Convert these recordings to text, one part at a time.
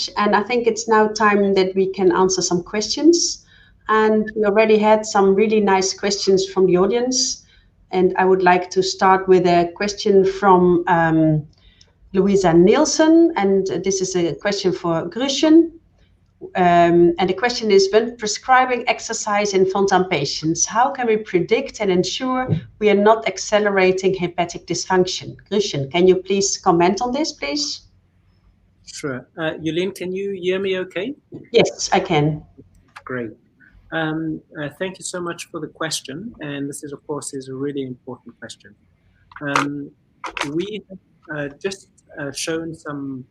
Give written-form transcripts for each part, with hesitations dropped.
much. And I think it's now time that we can answer some questions. And we already had some really nice questions from the audience. And I would like to start with a question from Louisa Nielsen. And this is a question for Grushen. And the question is, when prescribing exercise in Fontan patients, how can we predict and ensure we are not accelerating hepatic dysfunction? Grushen, can you please comment on this, please? Sure. Yulin, can you hear me okay? Yes, I can. Great. Thank you so much for the question. And this is, of course, is a really important question. We have just shown some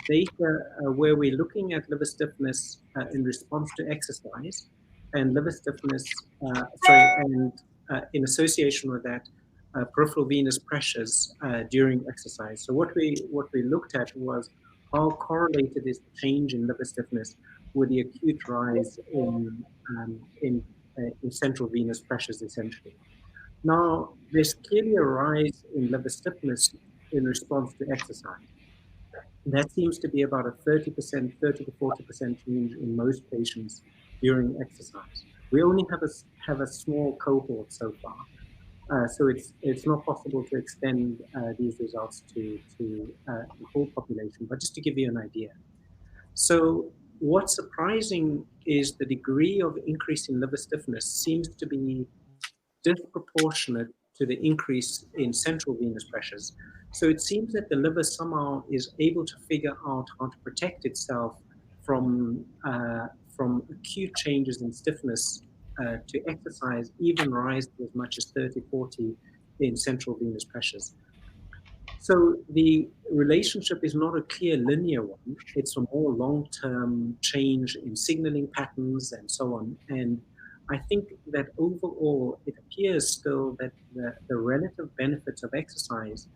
data where we're looking at liver stiffness in response to exercise, and liver stiffness, and in association with that, peripheral venous pressures during exercise. So what we looked at was how correlated is the change in liver stiffness with the acute rise in central venous pressures, essentially. Now, there's clearly a rise in liver stiffness in response to exercise. That seems to be about a 30 to 40% change in most patients during exercise. We only have a small cohort so far, so it's not possible to extend these results to the whole population. But just to give you an idea, so what's surprising is the degree of increase in liver stiffness seems to be disproportionate to the increase in central venous pressures. So it seems that the liver somehow is able to figure out how to protect itself from acute changes in stiffness to exercise, even rise to as much as 30, 40 in central venous pressures. So the relationship is not a clear linear one. It's a more long-term change in signaling patterns and so on. And I think that overall, it appears still that the relative benefits of exercise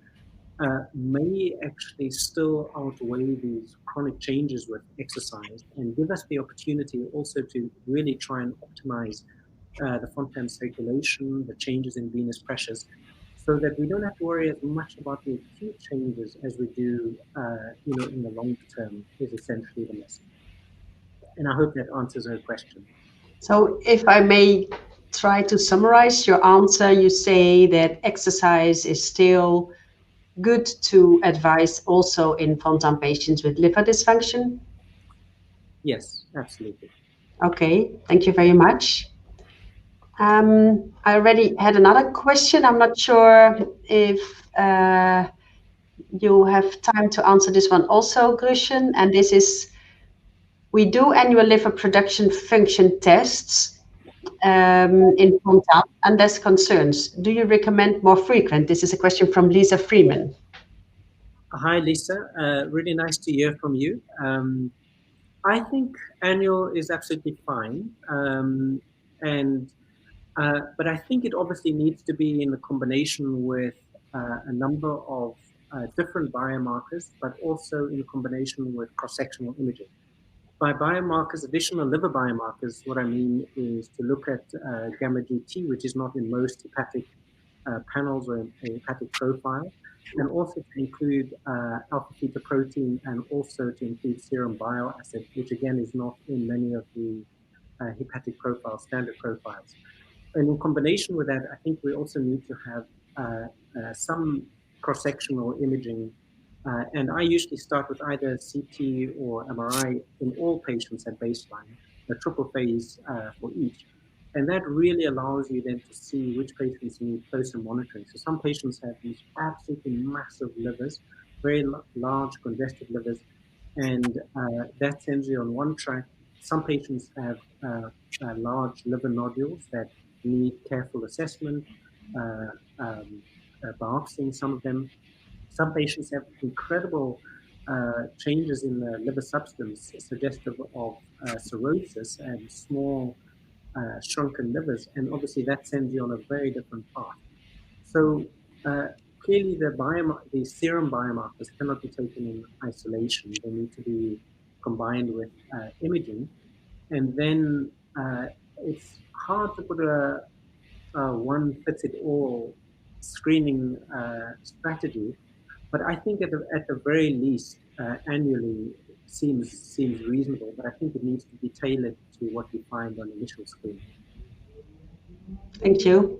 may actually still outweigh these chronic changes with exercise and give us the opportunity also to really try and optimize the Fontan circulation, the changes in venous pressures, so that we don't have to worry as much about the acute changes as we do, in the long term, is essentially the message. And I hope that answers her question. So if I may try to summarize your answer, you say that exercise is still good to advise also in Fontan patients with liver dysfunction? Yes, absolutely. Okay, thank you very much. I already had another question. I'm not sure if you have time to answer this one also, Grushen. And this is, we do annual liver production function tests in Fontan, and there's concerns. Do you recommend more frequent? This is a question from Lisa Freeman. Hi, Lisa. Really nice to hear from you. I think annual is absolutely fine. But I think it obviously needs to be in a combination with a number of different biomarkers, but also in combination with cross-sectional imaging. By biomarkers, additional liver biomarkers, what I mean is to look at gamma GT, which is not in most hepatic panels or in a hepatic profile, and also to include alpha-fetoprotein, and also to include serum bile acid, which again is not in many of the hepatic profiles, standard profiles. And in combination with that, I think we also need to have some cross-sectional imaging. And I usually start with either CT or MRI in all patients at baseline, a triple phase for each. And that really allows you then to see which patients need closer monitoring. So some patients have these absolutely massive livers, very large congested livers, and that sends you on one track. Some patients have large liver nodules that need careful assessment, biopsying some of them. Some patients have incredible changes in the liver substance suggestive of cirrhosis and small shrunken livers, and obviously that sends you on a very different path. So clearly the serum biomarkers cannot be taken in isolation. They need to be combined with imaging, and then it's hard to put a one-fits-it-all screening strategy. But I think at the very least, annually seems reasonable, but I think it needs to be tailored to what we find on initial screening. Thank you.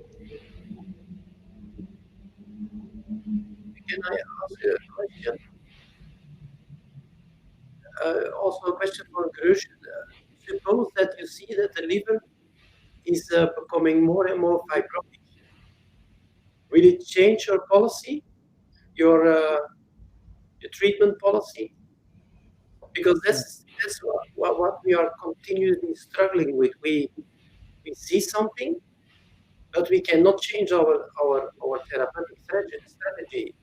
Can I ask a question? Also a question for Grush. Suppose that you see that the liver is becoming more and more fibrotic. Will it change your policy, your treatment policy? Because that's what we are continuously struggling with. We see something, but we cannot change our therapeutic strategy.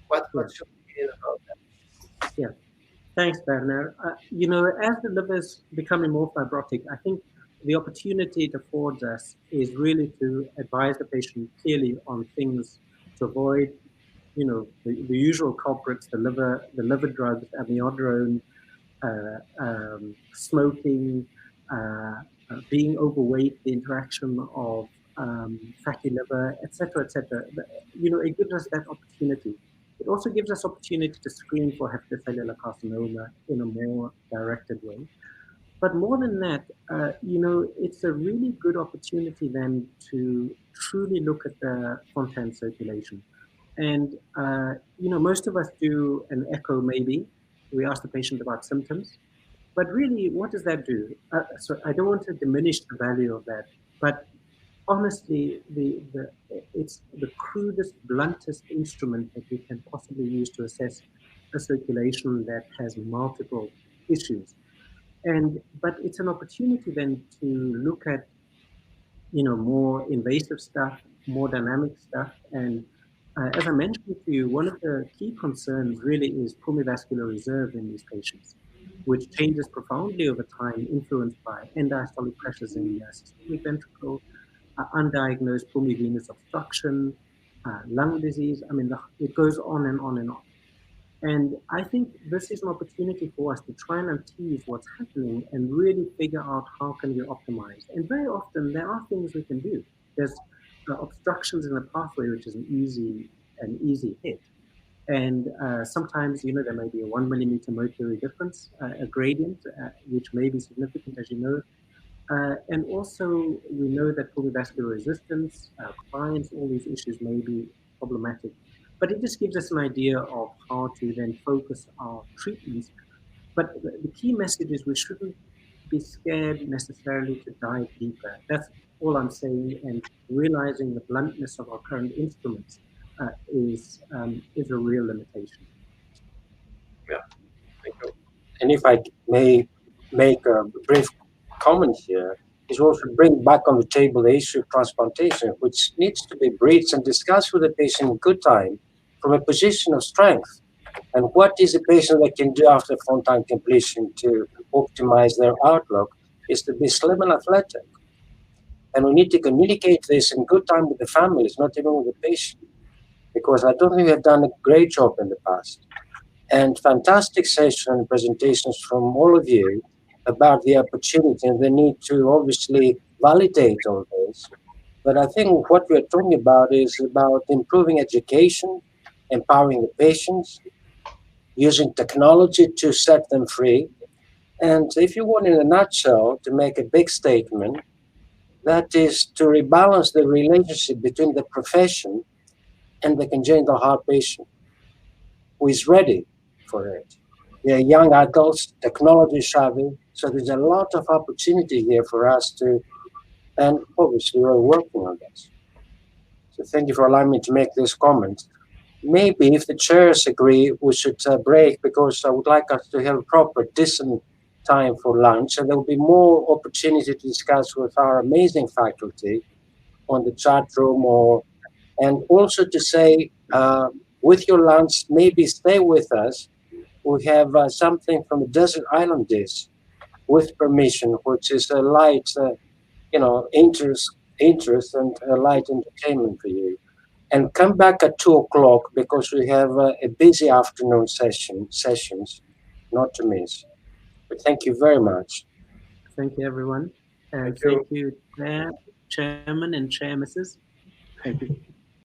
What Yeah, should we do about that? yeah. Thanks, Bernard. As the liver is becoming more fibrotic, I think the opportunity it affords us is really to advise the patient clearly on things to avoid, the usual culprits, the liver drugs, amiodarone, smoking, being overweight, the interaction of fatty liver, etc., etc. It gives us that opportunity. It also gives us opportunity to screen for hepatocellular carcinoma in a more directed way. But more than that, it's a really good opportunity then to truly look at the Fontan circulation. And, most of us do an echo maybe. We ask the patient about symptoms. But really, what does that do? So I don't want to diminish the value of that, but honestly, it's the crudest, bluntest instrument that we can possibly use to assess a circulation that has multiple issues. But it's an opportunity then to look at more invasive stuff, more dynamic stuff. And as I mentioned to you, one of the key concerns really is pulmonary reserve in these patients, which changes profoundly over time, influenced by end-diastolic pressures in the systemic ventricle, undiagnosed pulmonary venous obstruction, lung disease. I mean, it goes on and on and on. And I think this is an opportunity for us to try and untease what's happening and really figure out how can we optimize. And very often there are things we can do. There's obstructions in the pathway, which is an easy hit. And sometimes, there may be a 1 millimeter mercury difference, a gradient, which may be significant, as you know. And also, we know that vascular resistance, compliance, all these issues may be problematic. But it just gives us an idea of how to then focus our treatments. But the key message is we shouldn't be scared necessarily to dive deeper. That's all I'm saying. And realizing the bluntness of our current instruments is a real limitation. Yeah, thank you. And if I may make a brief comment here, is also bring back on the table the issue of transplantation, which needs to be breached and discussed with the patient in good time from a position of strength. And what is the patient that can do after frontline completion to optimize their outlook is to be slim and athletic. And we need to communicate this in good time with the families, not even with the patient, because I don't think we have done a great job in the past. And fantastic session and presentations from all of you about the opportunity and the need to obviously validate all this. But I think what we're talking about is about improving education, empowering the patients, using technology to set them free. And if you want, in a nutshell, to make a big statement, that is to rebalance the relationship between the profession and the congenital heart patient who is ready for it. They're young adults, technology savvy, so there's a lot of opportunity here for us to, and obviously we're working on this. So thank you for allowing me to make this comment. Maybe if the chairs agree, we should break because I would like us to have a proper, decent time for lunch, and there will be more opportunity to discuss with our amazing faculty on the chat room, and also to say, with your lunch, maybe stay with us. We have something from a desert island dish, with permission, which is a light, interest and a light entertainment for you. And come back at 2 o'clock because we have a busy afternoon sessions, not to miss. But thank you very much. Thank you, everyone. And Thank you. thank you, Chairman and Chair Mrs. Thank you.